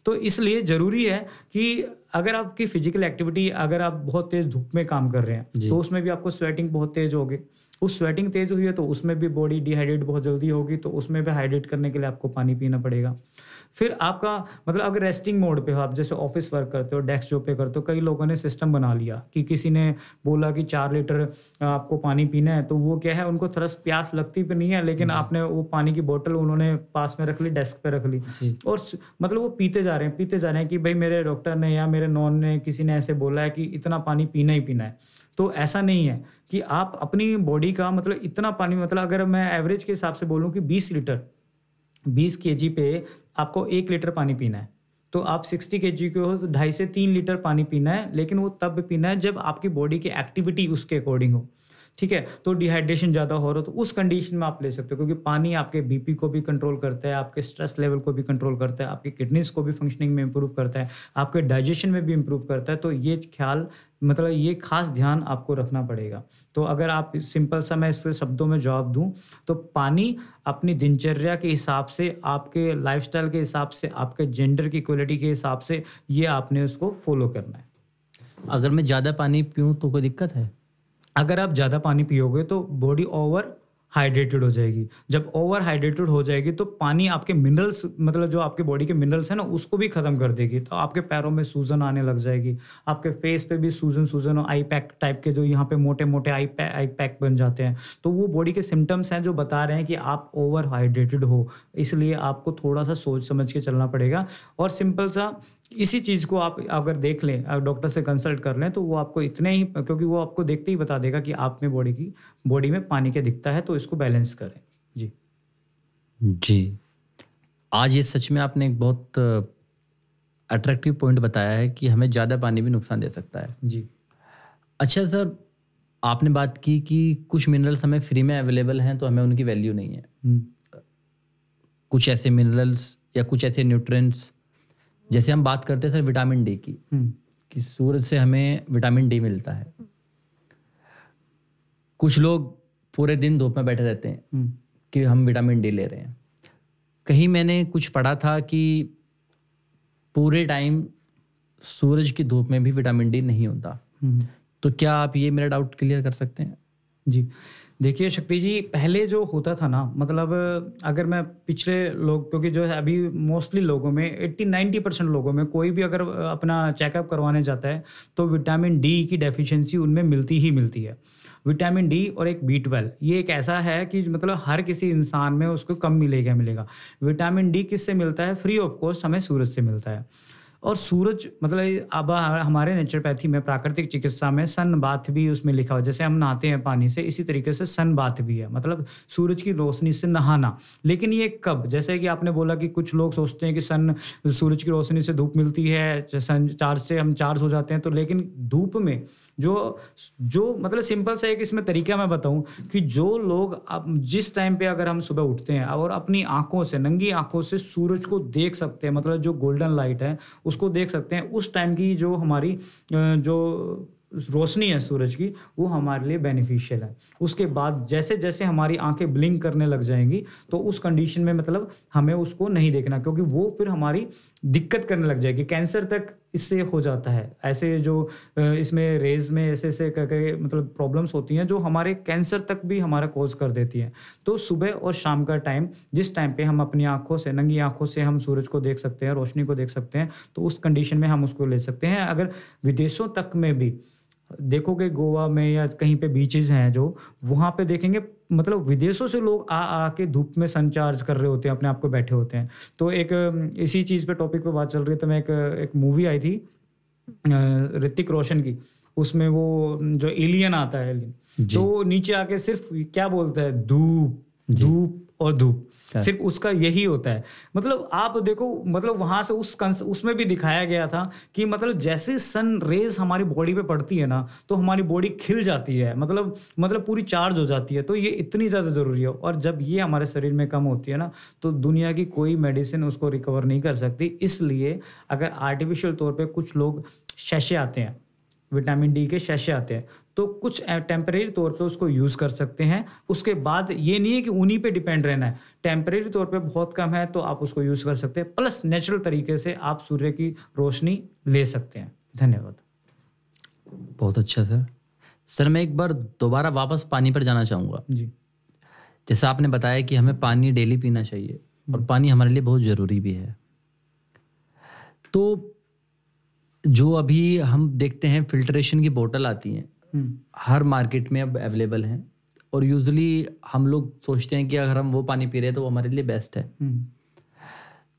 तो इसलिए ज़रूरी है कि अगर आपकी फिजिकल एक्टिविटी, अगर आप बहुत तेज़ धूप में काम कर रहे हैं तो उसमें भी आपको स्वेटिंग बहुत तेज़ होगी। उस स्वेटिंग तेज़ हुई है तो उसमें भी बॉडी डिहाइड्रेट बहुत जल्दी होगी, तो उसमें भी हाइड्रेट करने के लिए आपको पानी पीना पड़ेगा। फिर आपका मतलब अगर रेस्टिंग मोड पे हो, आप जैसे ऑफिस वर्क करते हो, डेस्क जॉब पे करते हो, कई लोगों ने सिस्टम बना लिया कि किसी ने बोला कि 4 लीटर आपको पानी पीना है, तो वो क्या है, उनको थरस प्यास लगती भी नहीं है, लेकिन आपने वो पानी की बोतल उन्होंने पास में रख ली, डेस्क पे रख ली, और मतलब वो पीते जा रहे हैं कि भाई मेरे डॉक्टर ने या मेरे नॉन ने, किसी ने ऐसे बोला है कि इतना पानी पीना ही पीना है। तो ऐसा नहीं है कि आप अपनी बॉडी का मतलब इतना पानी, मतलब अगर मैं एवरेज के हिसाब से बोलूँ कि 20 kg पे आपको 1 लीटर पानी पीना है, तो आप 60 kg के हो तो 2.5 से 3 लीटर पानी पीना है। लेकिन वो तब पीना है जब आपकी बॉडी की एक्टिविटी उसके अकॉर्डिंग हो, ठीक है। तो डिहाइड्रेशन ज़्यादा हो रहा हो तो उस कंडीशन में आप ले सकते हो, क्योंकि पानी आपके बीपी को भी कंट्रोल करता है, आपके स्ट्रेस लेवल को भी कंट्रोल करता है, आपकी किडनीज को भी फंक्शनिंग में इंप्रूव करता है, आपके डाइजेशन में भी इंप्रूव करता है। तो ये ख्याल, मतलब ये खास ध्यान आपको रखना पड़ेगा। तो अगर आप सिंपल सा मैं इसके शब्दों में जवाब दूं तो पानी अपनी दिनचर्या के हिसाब से, आपके लाइफस्टाइल के हिसाब से, आपके जेंडर की इक्वलिटी के हिसाब से ये आपने उसको फॉलो करना है। अगर मैं ज़्यादा पानी पीऊँ तो कोई दिक्कत है? अगर आप ज़्यादा पानी पियोगे तो बॉडी ओवर हाइड्रेटेड हो जाएगी। जब ओवर हाइड्रेटेड हो जाएगी तो पानी आपके मिनरल्स, मतलब जो आपके बॉडी के मिनरल्स हैं ना, उसको भी खत्म कर देगी। तो आपके पैरों में सूजन आने लग जाएगी, आपके फेस पे भी सूजन और आई पैक टाइप के, जो यहाँ पे मोटे मोटे आई पैक बन जाते हैं। तो वो बॉडी के सिम्टम्स हैं जो बता रहे हैं कि आप ओवर हाइड्रेटेड हो। इसलिए आपको थोड़ा सा सोच समझ के चलना पड़ेगा। और सिंपल सा इसी चीज़ को आप अगर देख लें, डॉक्टर से कंसल्ट कर लें, तो वो आपको इतने ही, क्योंकि वो आपको देखते ही बता देगा कि आप में बॉडी में पानी क्या दिखता है, तो इसको बैलेंस करें। जी, आज ये सच में आपने एक बहुत अट्रैक्टिव पॉइंट बताया है कि हमें ज़्यादा पानी भी नुकसान दे सकता है। जी। अच्छा सर, आपने बात की कि कुछ मिनरल्स हमें फ्री में अवेलेबल हैं तो हमें उनकी वैल्यू नहीं है। कुछ ऐसे मिनरल्स या कुछ ऐसे न्यूट्रिएंट्स, जैसे हम बात करते हैं सर विटामिन डी की, कि सूरज से हमें विटामिन डी मिलता है। कुछ लोग पूरे दिन धूप में बैठे रहते हैं कि हम विटामिन डी ले रहे हैं। कहीं मैंने कुछ पढ़ा था कि पूरे टाइम सूरज की धूप में भी विटामिन डी नहीं होता। तो क्या आप ये मेरा डाउट क्लियर कर सकते हैं? जी, देखिए शक्ति जी, पहले जो होता था ना, मतलब अगर मैं पिछले लोग, क्योंकि जो है अभी मोस्टली लोगों में 80-90% लोगों में कोई भी अगर अपना चेकअप करवाने जाता है तो विटामिन डी की डेफिशिएंसी उनमें मिलती ही मिलती है। विटामिन डी और एक B12, ये एक ऐसा है कि मतलब हर किसी इंसान में उसको कम मिलेगा। विटामिन डी किससे मिलता है? फ्री ऑफ कॉस्ट हमें सूरज से मिलता है। और सूरज मतलब अब हमारे नेचुरोपैथी में, प्राकृतिक चिकित्सा में सन बाथ भी उसमें लिखा हुआ है। जैसे हम नहाते हैं पानी से, इसी तरीके से सन बाथ भी है, मतलब सूरज की रोशनी से नहाना। लेकिन ये कब? जैसे कि आपने बोला कि कुछ लोग सोचते हैं कि सूरज की रोशनी से धूप मिलती है, सन चार्ज से हम चार्ज हो जाते हैं। तो लेकिन धूप में जो मतलब सिंपल सा एक इसमें तरीका मैं बताऊं कि जो लोग अब जिस टाइम पे अगर हम सुबह उठते हैं और अपनी आंखों से, नंगी आंखों से सूरज को देख सकते हैं, मतलब जो गोल्डन लाइट है उसको देख सकते हैं, उस टाइम की जो हमारी जो रोशनी है सूरज की, वो हमारे लिए बेनिफिशियल है। उसके बाद जैसे जैसे हमारी आंखें ब्लिंक करने लग जाएंगी तो उस कंडीशन में मतलब हमें उसको नहीं देखना, क्योंकि वो फिर हमारी दिक्कत करने लग जाएगी। कैंसर तक इससे हो जाता है। ऐसे जो इसमें रेज में ऐसे मतलब प्रॉब्लम्स होती हैं जो हमारे कैंसर तक भी हमारा कॉज कर देती हैं। तो सुबह और शाम का टाइम, जिस टाइम पे हम अपनी आंखों से, नंगी आंखों से हम सूरज को देख सकते हैं, रोशनी को देख सकते हैं, तो उस कंडीशन में हम उसको ले सकते हैं। अगर विदेशों तक में भी देखोगे, गोवा में या कहीं पे बीचेस हैं जो, वहाँ पे देखेंगे मतलब विदेशों से लोग आके धूप में सन चार्ज कर रहे होते हैं, अपने आप को बैठे होते हैं। तो एक इसी चीज़ पे टॉपिक पे बात चल रही है, तो मैं एक मूवी आई थी ऋतिक रोशन की, उसमें वो जो एलियन आता है, एलियन, तो नीचे आके सिर्फ क्या बोलता है? धूप, धूप और धूप, सिर्फ उसका यही होता है। मतलब आप देखो, मतलब वहां से उसमें भी दिखाया गया था कि मतलब जैसे सन रेज हमारी बॉडी पे पड़ती है ना, तो हमारी बॉडी खिल जाती है, मतलब पूरी चार्ज हो जाती है। तो ये इतनी ज़्यादा ज़रूरी है। और जब ये हमारे शरीर में कम होती है ना, तो दुनिया की कोई मेडिसिन उसको रिकवर नहीं कर सकती। इसलिए अगर आर्टिफिशियल तौर पर कुछ लोग शैशे आते हैं, विटामिन डी के शैशे आते हैं, तो कुछ टेम्परेरी तौर पे उसको यूज़ कर सकते हैं। उसके बाद ये नहीं है कि उन्हीं पे डिपेंड रहना है। टेम्परेरी तौर पे बहुत कम है तो आप उसको यूज़ कर सकते हैं। प्लस नेचुरल तरीके से आप सूर्य की रोशनी ले सकते हैं। धन्यवाद। बहुत अच्छा सर, मैं एक बार दोबारा वापस पानी पर जाना चाहूँगा जी। जैसा आपने बताया कि हमें पानी डेली पीना चाहिए और पानी हमारे लिए बहुत ज़रूरी भी है। तो जो अभी हम देखते हैं फिल्ट्रेशन की बोतल आती हैं, हर मार्केट में अब अवेलेबल हैं, और यूजुअली हम लोग सोचते हैं कि अगर हम वो पानी पी रहे हैं तो वो हमारे लिए बेस्ट है।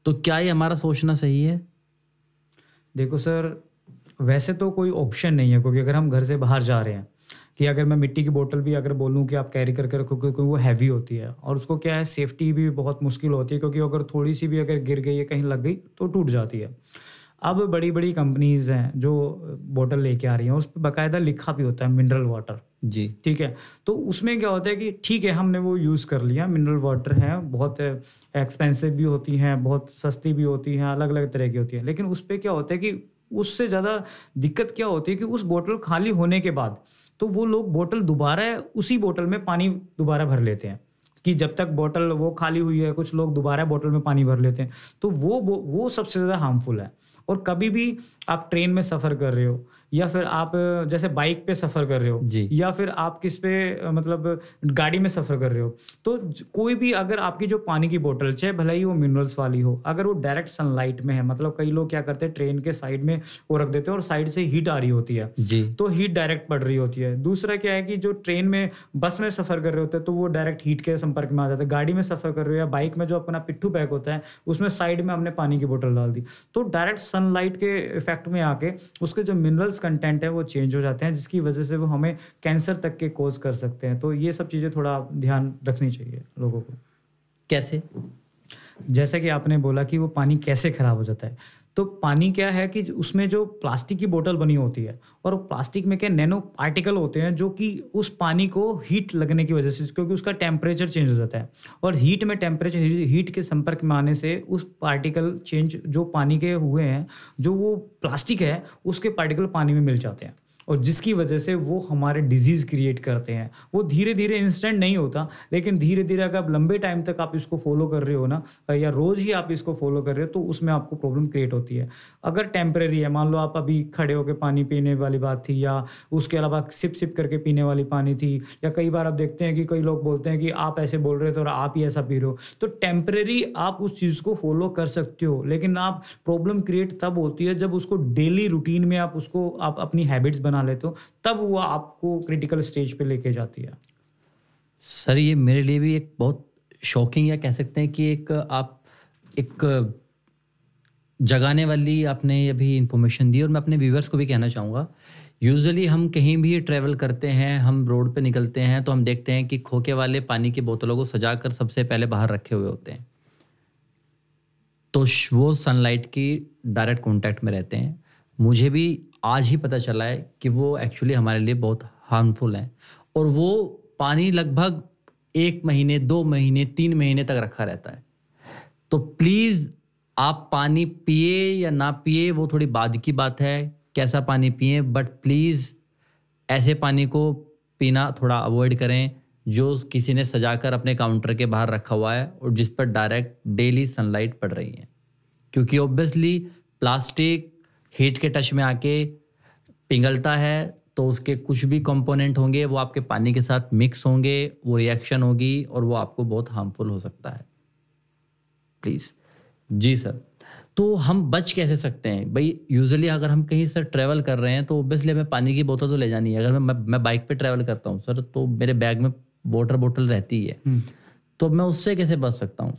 तो क्या ये हमारा सोचना सही है? देखो सर, वैसे तो कोई ऑप्शन नहीं है, क्योंकि अगर हम घर से बाहर जा रहे हैं, कि अगर मैं मिट्टी की बोतल भी अगर बोलूँ कि आप कैरी करके रखो, क्योंकि वो हैवी होती है और उसको क्या है, सेफ्टी भी बहुत मुश्किल होती है, क्योंकि अगर थोड़ी सी भी अगर गिर गई है, कहीं लग गई तो टूट जाती है। अब बड़ी बड़ी कंपनीज हैं जो बोतल लेके आ रही हैं, उस पर बाकायदा लिखा भी होता है मिनरल वाटर। जी, ठीक है। तो उसमें क्या होता है कि ठीक है, हमने वो यूज़ कर लिया, मिनरल वाटर है, बहुत एक्सपेंसिव भी होती हैं, बहुत सस्ती भी होती हैं, अलग अलग तरह की होती है। लेकिन उस पर क्या होता है कि उससे ज़्यादा दिक्कत क्या होती है कि उस बोतल खाली होने के बाद तो वो लोग बोतल दोबारा उसी बोतल में पानी दोबारा भर लेते हैं, कि जब तक बोतल वो खाली हुई है, कुछ लोग दोबारा बोतल में पानी भर लेते हैं। तो वो सबसे ज़्यादा हार्मफुल है। और कभी भी आप ट्रेन में सफ़र कर रहे हो, या फिर आप जैसे बाइक पे सफ़र कर रहे हो, या फिर आप किस पे मतलब गाड़ी में सफ़र कर रहे हो, तो कोई भी अगर आपकी जो पानी की बोतल, चाहे भले ही वो मिनरल्स वाली हो, अगर वो डायरेक्ट सनलाइट में है, मतलब कई लोग क्या करते हैं, ट्रेन के साइड में वो रख देते हैं और साइड से हीट आ रही होती है जी, तो हीट डायरेक्ट पड़ रही होती है। दूसरा क्या है कि जो ट्रेन में, बस में सफ़र कर रहे होते हैं तो वो डायरेक्ट हीट के संपर्क में आ जाता है। गाड़ी में सफ़र कर रहे हो या बाइक में जो अपना पिट्ठू बैग होता है, उसमें साइड में हमने पानी की बोतल डाल दी, तो डायरेक्ट सनलाइट के इफेक्ट में आके उसके जो मिनरल्स कंटेंट है वो चेंज हो जाते हैं, जिसकी वजह से वो हमें कैंसर तक के कोज कर सकते हैं। तो ये सब चीज़ें थोड़ा ध्यान रखनी चाहिए लोगों को। कैसे? जैसा कि आपने बोला कि वो पानी कैसे खराब हो जाता है, तो पानी क्या है कि उसमें जो प्लास्टिक की बोतल बनी होती है, और प्लास्टिक में क्या नैनो पार्टिकल होते हैं जो कि उस पानी को हीट लगने की वजह से, क्योंकि उसका टेम्परेचर चेंज हो जाता है, और हीट में टेम्परेचर, हीट के संपर्क में आने से उस पार्टिकल चेंज जो पानी के हुए हैं, जो वो प्लास्टिक है उसके पार्टिकल पानी में मिल जाते हैं, और जिसकी वजह से वो हमारे डिजीज़ क्रिएट करते हैं। वो धीरे धीरे इंस्टेंट नहीं होता, लेकिन धीरे धीरे अगर आप लंबे टाइम तक आप इसको फॉलो कर रहे हो ना, या रोज़ ही आप इसको फॉलो कर रहे हो, तो उसमें आपको प्रॉब्लम क्रिएट होती है। अगर टेम्परेरी है, मान लो आप अभी खड़े होकर पानी पीने वाली बात थी, या उसके अलावा सिप सिप करके पीने वाली पानी थी, या कई बार आप देखते हैं कि कई लोग बोलते हैं कि आप ऐसे बोल रहे थे और आप ही ऐसा पी रहे हो, तो टेम्परेरी आप उस चीज़ को फॉलो कर सकते हो, लेकिन आप प्रॉब्लम क्रिएट तब होती है जब उसको डेली रूटीन में आप उसको आप अपनी हैबिट्स बना लेते हो, तब वो आपको क्रिटिकल स्टेज पे लेके जाती है। सर ये मेरे लिए भी एक बहुत शॉकिंग, या कह सकते हैं कि एक जगाने वाली आपने अभी इन्फॉर्मेशन दी, और मैं अपने व्यूअर्स को भी कहना चाहूँगा। यूजुअली हम कहीं भी ट्रैवल करते हैं, हम रोड पे निकलते हैं, तो हम देखते हैं कि खोखे वाले पानी की बोतलों को सजाकर सबसे पहले बाहर रखे हुए होते हैं, तो वो सनलाइट की डायरेक्ट कांटेक्ट में रहते हैं। मुझे भी आज ही पता चला है कि वो एक्चुअली हमारे लिए बहुत हार्मफुल हैं, और वो पानी लगभग 1 महीने, 2 महीने, 3 महीने तक रखा रहता है। तो प्लीज़ आप पानी पिए या ना पिए वो थोड़ी बाद की बात है, कैसा पानी पिए, बट प्लीज़ ऐसे पानी को पीना थोड़ा अवॉइड करें जो किसी ने सजाकर अपने काउंटर के बाहर रखा हुआ है और जिस पर डायरेक्ट डेली सनलाइट पड़ रही है। क्योंकि ऑब्वियसली प्लास्टिक हीट के टच में आके पिघलता है, तो उसके कुछ भी कंपोनेंट होंगे वो आपके पानी के साथ मिक्स होंगे, वो रिएक्शन होगी और वो आपको बहुत हार्मफुल हो सकता है। प्लीज़। जी सर। तो हम बच कैसे सकते हैं भाई? यूजुअली अगर हम कहीं सर ट्रैवल कर रहे हैं तो ऑब्वियसली हमें पानी की बोतल तो ले जानी है। अगर मैं बाइक पे ट्रैवल करता हूँ सर, तो मेरे बैग में वाटर बोतल रहती है, तो मैं उससे कैसे बच सकता हूँ?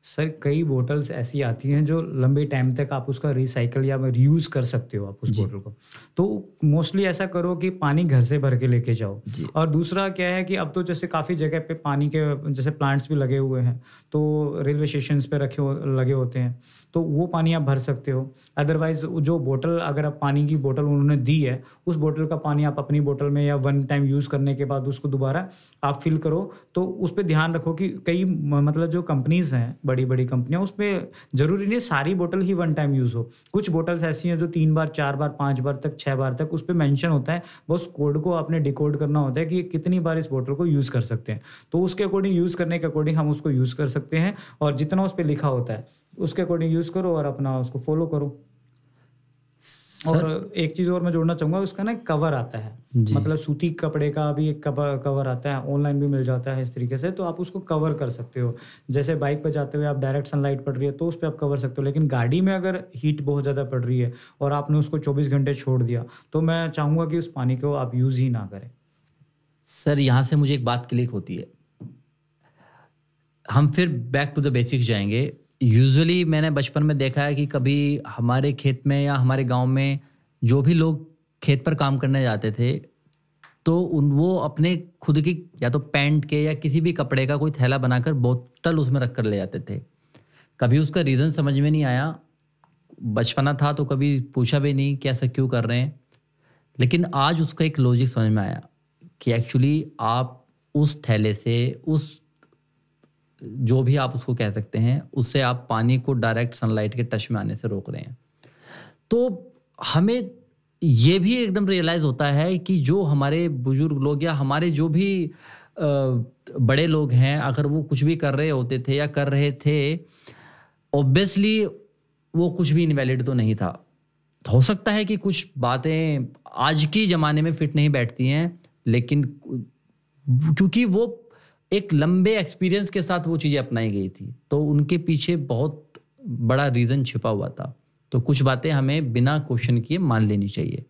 सर कई बोटल्स ऐसी आती हैं जो लंबे टाइम तक आप उसका रिसाइकल या रीयूज कर सकते हो आप उस बोतल को। तो मोस्टली ऐसा करो कि पानी घर से भर के लेके जाओ। और दूसरा क्या है कि अब तो जैसे काफ़ी जगह पे पानी के जैसे प्लांट्स भी लगे हुए हैं, तो रेलवे स्टेशन पे लगे होते हैं, तो वो पानी आप भर सकते हो। अदरवाइज जो बोतल, अगर आप पानी की बोतल उन्होंने दी है, उस बोतल का पानी आप अपनी बोतल में या 1 टाइम यूज़ करने के बाद उसको दोबारा आप फिल करो। तो उस पर ध्यान रखो कि कई मतलब जो कंपनीज हैं, बड़ी बड़ी कंपनियां, उसमें जरूरी नहीं सारी बोतल ही 1 टाइम यूज हो। कुछ बोतल्स ऐसी हैं जो 3 बार, 4 बार, 5 बार तक, 6 बार तक उस पर मेंशन होता है। बस कोड को आपने डिकोड करना होता है कि कितनी बार इस बोतल को यूज कर सकते हैं। तो उसके अकॉर्डिंग, यूज करने के अकॉर्डिंग हम उसको यूज कर सकते हैं, और जितना उस पर लिखा होता है उसके अकॉर्डिंग यूज करो और अपना उसको फॉलो करो। और एक चीज़ और मैं जोड़ना चाहूँगा, उसका ना कवर आता है, मतलब सूती कपड़े का भी एक कवर आता है, ऑनलाइन भी मिल जाता है इस तरीके से, तो आप उसको कवर कर सकते हो। जैसे बाइक पे जाते हुए आप डायरेक्ट सनलाइट पड़ रही है तो उस पर आप कवर सकते हो, लेकिन गाड़ी में अगर हीट बहुत ज़्यादा पड़ रही है और आपने उसको 24 घंटे छोड़ दिया, तो मैं चाहूँगा कि उस पानी को आप यूज़ ही ना करें। सर यहाँ से मुझे एक बात क्लिक होती है, हम फिर बैक टू द बेसिक्स जाएंगे। यूजुअली मैंने बचपन में देखा है कि कभी हमारे खेत में या हमारे गांव में जो भी लोग खेत पर काम करने जाते थे, तो वो अपने खुद की या तो पैंट के या किसी भी कपड़े का कोई थैला बनाकर बोतल उसमें रख कर ले जाते थे। कभी उसका रीज़न समझ में नहीं आया, बचपना था तो कभी पूछा भी नहीं कि ऐसा क्यों कर रहे हैं। लेकिन आज उसका एक लॉजिक समझ में आया कि एक्चुअली आप उस थैले से, उस जो भी आप उसको कह सकते हैं, उससे आप पानी को डायरेक्ट सनलाइट के टच में आने से रोक रहे हैं। तो हमें ये भी एकदम रियलाइज़ होता है कि जो हमारे बुजुर्ग लोग या हमारे जो भी बड़े लोग हैं, अगर वो कुछ भी कर रहे होते थे या कर रहे थे, ऑब्वियसली वो कुछ भी इनवैलिड तो नहीं था। हो सकता है कि कुछ बातें आज की ज़माने में फिट नहीं बैठती हैं, लेकिन क्योंकि वो एक लंबे एक्सपीरियंस के साथ वो चीज़ें अपनाई गई थी, तो उनके पीछे बहुत बड़ा रीज़न छिपा हुआ था। तो कुछ बातें हमें बिना क्वेश्चन किए मान लेनी चाहिए।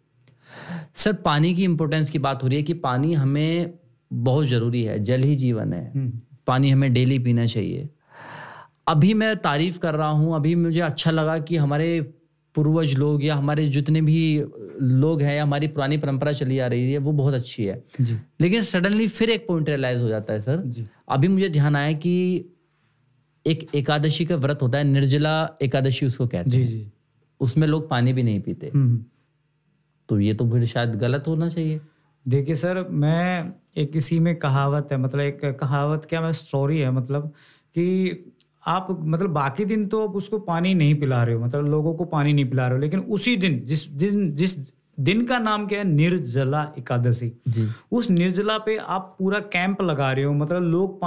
सर पानी की इम्पोर्टेंस की बात हो रही है कि पानी हमें बहुत ज़रूरी है, जल ही जीवन है, पानी हमें डेली पीना चाहिए। अभी मैं तारीफ़ कर रहा हूँ, अभी मुझे अच्छा लगा कि हमारे पूर्वज लोग या हमारे जितने भी लोग हैं, हमारी पुरानी परंपरा चली आ रही है, वो बहुत अच्छी है जी। लेकिन सडनली फिर एक पॉइंट रियलाइज हो जाता है सर जी। अभी मुझे ध्यान आया कि एक एकादशी का व्रत होता है, निर्जला एकादशी उसको कहते हैं। जी। उसमें लोग पानी भी नहीं पीते, तो ये तो फिर शायद गलत होना चाहिए। देखिए सर, मैं एक इसी में कहावत है, मतलब एक कहावत क्या, मैं स्टोरी है, मतलब कि आप मतलब बाकी दिन तो आप उसको पानी नहीं पिला रहे हो, मतलब लोगों को पानी नहीं पिला रहे हो, लेकिन उसी दिन जिस दिन का नाम क्या है, निर्जला एकादशी। जी। उस निर्जला पे आप पूरा कैंप लगा रहे हो, मतलब लोग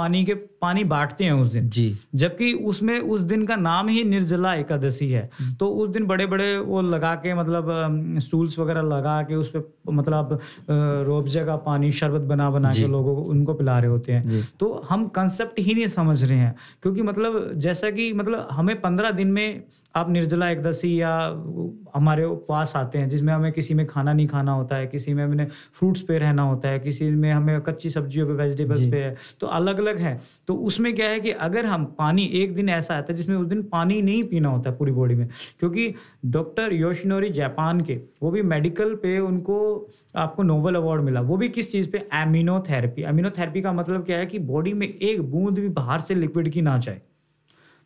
पानी बांटते हैं उस दिन जी। जबकि उसमें उस दिन का नाम ही निर्जला एकादशी है। तो उस दिन बड़े बड़े वो लगा के, मतलब स्टूल्स वगैरह लगा के उस पे मतलब रोबजे का पानी शरबत बना के लोगों को उनको पिला रहे होते हैं। तो हम कंसेप्ट ही नहीं समझ रहे हैं, क्योंकि मतलब जैसा कि मतलब हमें 15 दिन में आप निर्जला एकादशी या हमारे उपवास आते हैं जिसमें हमें किसी में खाना नहीं खाना होता है, किसी में हमें फ्रूट्स पे रहना होता है, किसी में हमें कच्ची सब्जियों पे वेजिटेबल्स पे है, तो अलग अलग है। तो उसमें क्या है कि अगर हम पानी, एक दिन ऐसा आता है जिसमें उस दिन पानी नहीं पीना होता है पूरी बॉडी में, क्योंकि डॉक्टर योशिनोरी जापान के, वो भी मेडिकल पे उनको आपको नोबेल अवार्ड मिला, वो भी किस चीज़ पे, एमिनोथेरेपी। एमिनोथेरेपी का मतलब क्या है कि बॉडी में एक बूंद भी बाहर से लिक्विड की ना जाए,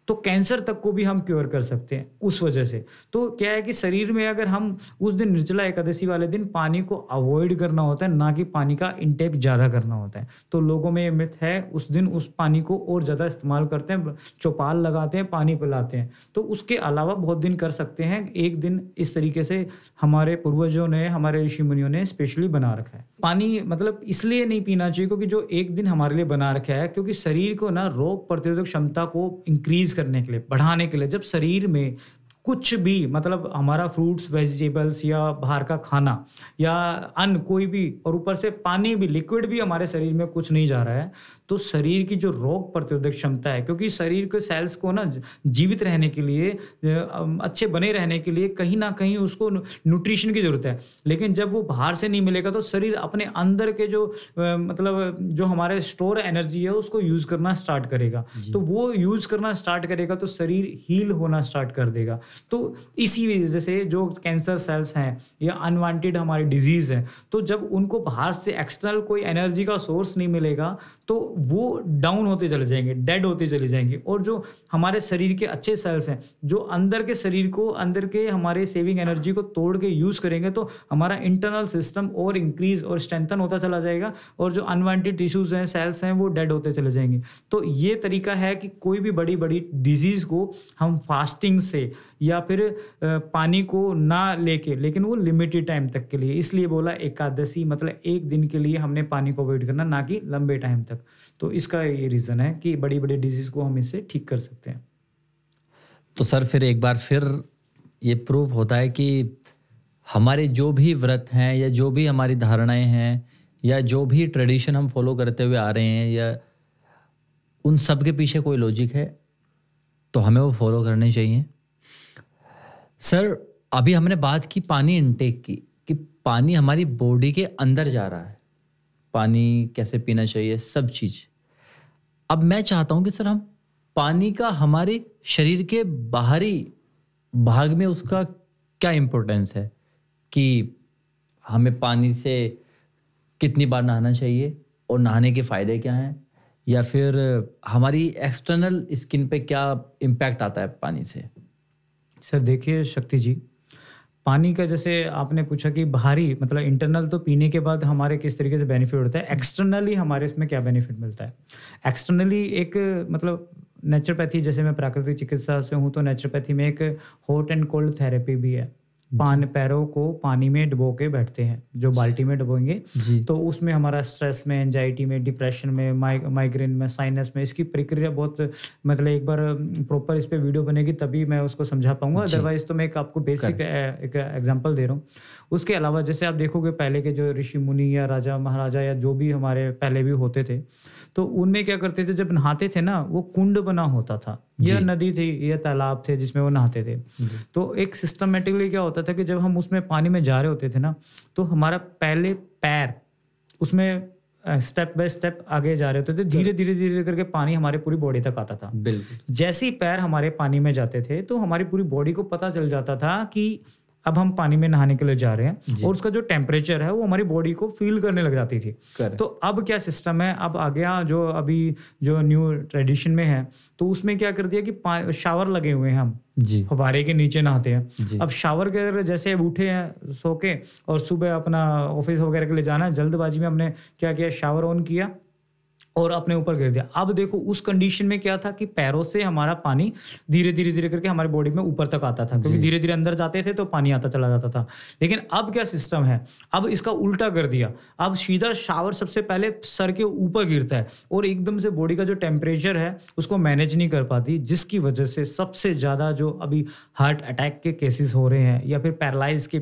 तो कैंसर तक को भी हम क्योर कर सकते हैं उस वजह से। तो क्या है कि शरीर में अगर हम उस दिन निर्जला एकादशी वाले दिन पानी को अवॉइड करना होता है, ना कि पानी का इंटेक ज़्यादा करना होता है। तो लोगों में ये मिथ है, उस दिन उस पानी को और ज़्यादा इस्तेमाल करते हैं, चौपाल लगाते हैं, पानी पिलाते हैं। तो उसके अलावा बहुत दिन कर सकते हैं, एक दिन इस तरीके से हमारे पूर्वजों ने, हमारे ऋषि मुनियों ने स्पेशली बना रखा है। पानी मतलब इसलिए नहीं पीना चाहिए क्योंकि जो एक दिन हमारे लिए बना रखा है, क्योंकि शरीर को ना रोग प्रतिरोधक क्षमता को इंक्रीज करने के लिए, बढ़ाने के लिए, जब शरीर में कुछ भी मतलब हमारा फ्रूट्स वेजिटेबल्स या बाहर का खाना या अन्न कोई भी, और ऊपर से पानी भी, लिक्विड भी हमारे शरीर में कुछ नहीं जा रहा है, तो शरीर की जो रोग प्रतिरोधक क्षमता है, क्योंकि शरीर के सेल्स को ना जीवित रहने के लिए, अच्छे बने रहने के लिए कहीं ना कहीं उसको न्यूट्रिशन की जरूरत है। लेकिन जब वो बाहर से नहीं मिलेगा तो शरीर अपने अंदर के जो मतलब जो हमारे स्टोर एनर्जी है उसको यूज करना स्टार्ट करेगा। तो वो यूज करना स्टार्ट करेगा तो शरीर हील होना स्टार्ट कर देगा। तो इसी वजह से जो कैंसर सेल्स हैं या अनवांटेड हमारी डिजीज है, तो जब उनको बाहर से एक्सटर्नल कोई एनर्जी का सोर्स नहीं मिलेगा तो वो डाउन होते चले जाएंगे, डेड होते चले जाएंगे। और जो हमारे शरीर के अच्छे सेल्स हैं जो अंदर के शरीर को, अंदर के हमारे सेविंग एनर्जी को तोड़ के यूज करेंगे, तो हमारा इंटरनल सिस्टम और इंक्रीज और स्ट्रेंथन होता चला जाएगा, और जो अनवांटेड टिश्यूज हैं, सेल्स हैं, वो डेड होते चले जाएंगे। तो ये तरीका है कि कोई भी बड़ी बड़ी डिजीज को हम फास्टिंग से या फिर पानी को ना लेके, लेकिन वो लिमिटेड टाइम तक के लिए, इसलिए बोला एकादशी मतलब एक दिन के लिए हमने पानी को अवॉइड करना, ना कि लंबे टाइम तक। तो इसका ये रीज़न है कि बड़ी बड़ी डिजीज को हम इससे ठीक कर सकते हैं। तो सर फिर एक बार फिर ये प्रूव होता है कि हमारे जो भी व्रत हैं या जो भी हमारी धारणाएं हैं या जो भी ट्रेडिशन हम फॉलो करते हुए आ रहे हैं, या उन सब के पीछे कोई लॉजिक है, तो हमें वो फॉलो करने चाहिए। सर अभी हमने बात की पानी इनटेक की, कि पानी हमारी बॉडी के अंदर जा रहा है, पानी कैसे पीना चाहिए, सब चीज़। अब मैं चाहता हूं कि सर हम पानी का हमारे शरीर के बाहरी भाग में उसका क्या इम्पोर्टेंस है, कि हमें पानी से कितनी बार नहाना चाहिए और नहाने के फ़ायदे क्या हैं, या फिर हमारी एक्सटर्नल स्किन पे क्या इम्पैक्ट आता है पानी से। सर देखिए शक्ति जी, पानी का जैसे आपने पूछा कि बाहरी मतलब इंटरनल तो पीने के बाद हमारे किस तरीके से बेनिफिट होता है, एक्सटर्नली हमारे इसमें क्या बेनिफिट मिलता है। एक्सटर्नली एक मतलब नेचुरोपैथी, जैसे मैं प्राकृतिक चिकित्सा से हूँ, तो नेचुरोपैथी में एक हॉट एंड कोल्ड थेरेपी भी है। पैरों को पानी में डुबो के बैठते हैं, जो बाल्टी में डुबोएंगे, तो उसमें हमारा स्ट्रेस में, एंजाइटी में, डिप्रेशन में, माइग्रेन में, साइनस में, इसकी प्रक्रिया बहुत मतलब एक बार प्रॉपर इस पे वीडियो बनेगी तभी मैं उसको समझा पाऊंगा, अदरवाइज तो मैं एक आपको बेसिक एक एग्जांपल दे रहा हूँ। उसके अलावा जैसे आप देखोगे पहले के जो ऋषि मुनि या राजा महाराजा या जो भी हमारे पहले भी होते थे, तो उनमें क्या करते थे, जब नहाते थे ना, वो कुंड बना होता था, यह नदी थी, यह तालाब थे जिसमें वो नहाते थे। तो एक सिस्टमेटिकली क्या होता था कि जब हम उसमें पानी में जा रहे होते थे ना, तो हमारा पहले पैर उसमें स्टेप बाय स्टेप आगे जा रहे होते थे, धीरे धीरे धीरे करके पानी हमारे पूरी बॉडी तक आता था। जैसे ही पैर हमारे पानी में जाते थे तो हमारी पूरी बॉडी को पता चल जाता था कि अब हम पानी में नहाने के लिए जा रहे हैं, और उसका जो टेम्परेचर है वो हमारी बॉडी को फील करने लग जाती थी। तो अब क्या सिस्टम है, अब आ गया जो अभी जो न्यू ट्रेडिशन में है, तो उसमें क्या कर दिया कि शावर लगे हुए हैं, हम फव्वारे के नीचे नहाते हैं। अब शावर के जैसे उठे हैं सो के और सुबह अपना ऑफिस वगैरह के लिए जाना है, जल्दबाजी में हमने क्या किया, शावर ऑन किया और अपने ऊपर गिर दिया। अब देखो उस कंडीशन में क्या था कि पैरों से हमारा पानी धीरे धीरे धीरे करके हमारी बॉडी में ऊपर तक आता था, क्योंकि धीरे धीरे अंदर जाते थे तो पानी आता चला जाता था। लेकिन अब क्या सिस्टम है, अब इसका उल्टा कर दिया। अब सीधा शावर सबसे पहले सर के ऊपर गिरता है और एकदम से बॉडी का जो टेम्परेचर है उसको मैनेज नहीं कर पाती, जिसकी वजह से सबसे ज़्यादा जो अभी हार्ट अटैक के केसेस हो रहे हैं या फिर पैरालाइज के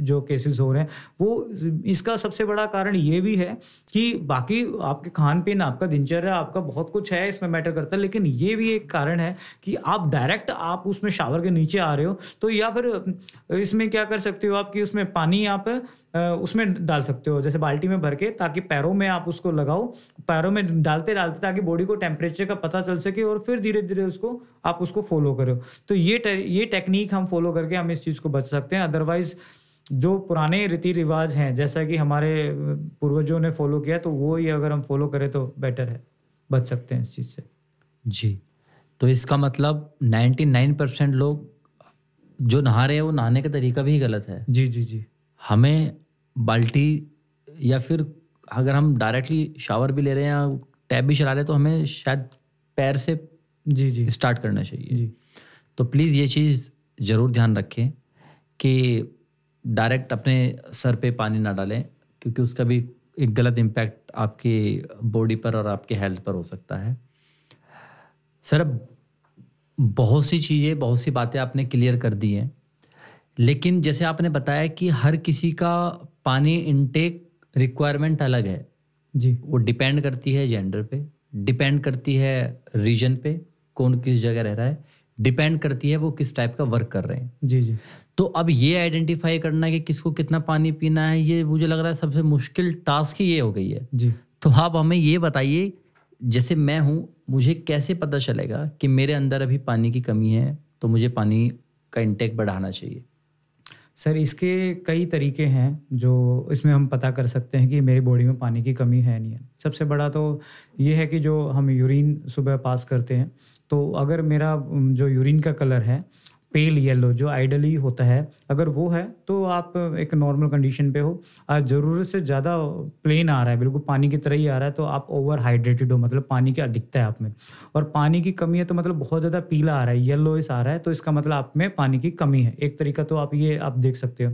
जो केसेस हो रहे हैं, वो इसका सबसे बड़ा कारण ये भी है कि बाकी आपके खान पीन, आपका दिनचर्या, आपका बहुत कुछ है इसमें मैटर करता है, लेकिन ये भी एक कारण है कि आप डायरेक्ट आप उसमें शावर के नीचे आ रहे हो। तो या फिर इसमें क्या कर सकते हो आप कि उसमें पानी आप उसमें डाल सकते हो, जैसे बाल्टी में भर के, ताकि पैरों में आप उसको लगाओ, पैरों में डालते डालते ताकि बॉडी को टेम्परेचर का पता चल सके और फिर धीरे धीरे उसको आप उसको फॉलो करो। तो ये टेक्निक हम फॉलो करके हम इस चीज़ को बच सकते हैं। अदरवाइज जो पुराने रीति रिवाज हैं जैसा कि हमारे पूर्वजों ने फॉलो किया, तो वो ही अगर हम फॉलो करें तो बेटर है, बच सकते हैं इस चीज़ से। जी, तो इसका मतलब 99% लोग जो नहा रहे हैं वो नहाने का तरीका भी गलत है। जी जी जी। हमें बाल्टी या फिर अगर हम डायरेक्टली शावर भी ले रहे हैं या टैप भी चला रहे हैं तो हमें शायद पैर से जी जी स्टार्ट करना चाहिए। जी। तो प्लीज़ ये चीज़ ज़रूर ध्यान रखें कि डायरेक्ट अपने सर पे पानी ना डालें, क्योंकि उसका भी एक गलत इम्पैक्ट आपकी बॉडी पर और आपके हेल्थ पर हो सकता है। सर, अब बहुत सी चीज़ें, बहुत सी बातें आपने क्लियर कर दी हैं, लेकिन जैसे आपने बताया कि हर किसी का पानी इनटेक रिक्वायरमेंट अलग है जी। वो डिपेंड करती है जेंडर पे, डिपेंड करती है रीजन पे, कौन किस जगह रह रहा है, डिपेंड करती है वो किस टाइप का वर्क कर रहे हैं। जी जी। तो अब ये आइडेंटिफाई करना कि किसको कितना पानी पीना है, ये मुझे लग रहा है सबसे मुश्किल टास्क ही ये हो गई है। जी। तो आप हमें ये बताइए, जैसे मैं हूँ, मुझे कैसे पता चलेगा कि मेरे अंदर अभी पानी की कमी है, तो मुझे पानी का इंटेक बढ़ाना चाहिए? सर, इसके कई तरीके हैं जो इसमें हम पता कर सकते हैं कि मेरी बॉडी में पानी की कमी है नहीं है। सबसे बड़ा तो ये है कि जो हम यूरिन सुबह पास करते हैं, तो अगर मेरा जो यूरिन का कलर है पेल येलो, जो आइडली होता है, अगर वो है तो आप एक नॉर्मल कंडीशन पे हो। और ज़रूरत से ज़्यादा प्लेन आ रहा है, बिल्कुल पानी की तरह ही आ रहा है, तो आप ओवर हाइड्रेटेड हो, मतलब पानी की अधिकता है आप में। और पानी की कमी है तो मतलब बहुत ज़्यादा पीला आ रहा है, येलोइश आ रहा है, तो इसका मतलब आप में पानी की कमी है। एक तरीका तो आप ये आप देख सकते हो।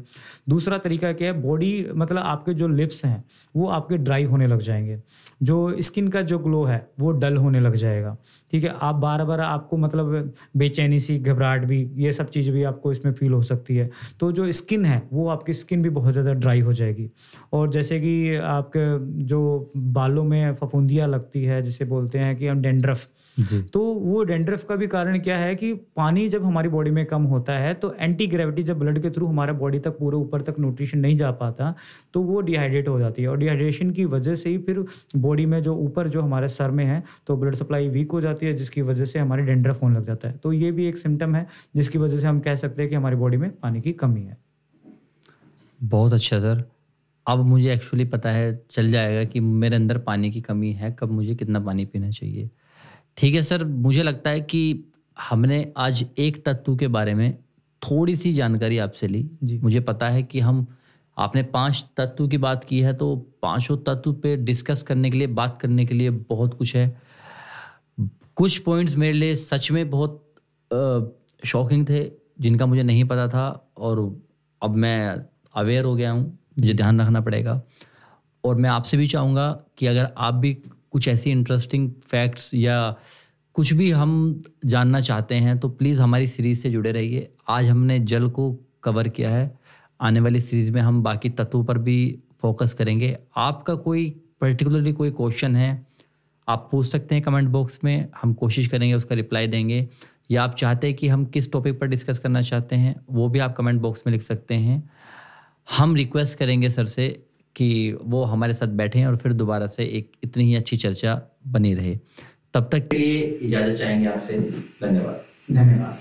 दूसरा तरीका क्या है, बॉडी मतलब आपके जो लिप्स हैं वो आपके ड्राई होने लग जाएंगे, जो स्किन का जो ग्लो है वो डल होने लग जाएगा। ठीक है, आप बार बार आपको मतलब बेचैनी सी, घबराहट भी, ये सब चीज़ भी आपको इसमें फील हो सकती है। तो जो स्किन है वो आपकी स्किन भी बहुत ज़्यादा ड्राई हो जाएगी। और जैसे कि आपके जो बालों में फफूंदियाँ लगती है, जिसे बोलते हैं कि हम डेंड्रफ, तो वो डेंड्रफ का भी कारण क्या है कि पानी जब हमारी बॉडी में कम होता है तो एंटी ग्रेविटी जब ब्लड के थ्रू हमारे बॉडी तक पूरे ऊपर तक न्यूट्रिशन नहीं जा पाता, तो वो डिहाइड्रेट हो जाती है। और डिहाइड्रेशन की वजह से ही फिर बॉडी में जो ऊपर जो हमारे सर में है तो ब्लड सप्लाई वीक हो जाती है, जिसकी वजह से हमारे डेंड्रफ होने लग जाता है। तो ये भी एक सिम्टम है जिसकी वजह से हम कह सकते हैं कि हमारी बॉडी में पानी की कमी है। बहुत अच्छा सर, अब मुझे एक्चुअली पता है, चल जाएगा कि मेरे अंदर पानी की कमी है, कब मुझे कितना पानी पीना चाहिए। ठीक है सर, मुझे लगता है कि हमने आज एक तत्व के बारे में थोड़ी सी जानकारी आपसे ली। मुझे पता है कि आपने 5 तत्व की बात की है, तो पांचों तत्व पे डिस्कस करने के लिए, बात करने के लिए बहुत कुछ है। कुछ पॉइंट्स मेरे लिए सच में बहुत शॉकिंग थे, जिनका मुझे नहीं पता था, और अब मैं अवेयर हो गया हूँ, मुझे ध्यान रखना पड़ेगा। और मैं आपसे भी चाहूँगा कि अगर आप भी कुछ ऐसी इंटरेस्टिंग फैक्ट्स या कुछ भी हम जानना चाहते हैं तो प्लीज़ हमारी सीरीज़ से जुड़े रहिए। आज हमने जल को कवर किया है, आने वाली सीरीज़ में हम बाकी तत्वों पर भी फोकस करेंगे। आपका कोई पर्टिकुलरली कोई क्वेश्चन है, आप पूछ सकते हैं कमेंट बॉक्स में, हम कोशिश करेंगे उसका रिप्लाई देंगे। या आप चाहते हैं कि हम किस टॉपिक पर डिस्कस करना चाहते हैं, वो भी आप कमेंट बॉक्स में लिख सकते हैं। हम रिक्वेस्ट करेंगे सर से कि वो हमारे साथ बैठें और फिर दोबारा से एक इतनी ही अच्छी चर्चा बनी रहे। तब तक के लिए इजाज़त चाहेंगे आपसे। धन्यवाद। धन्यवाद।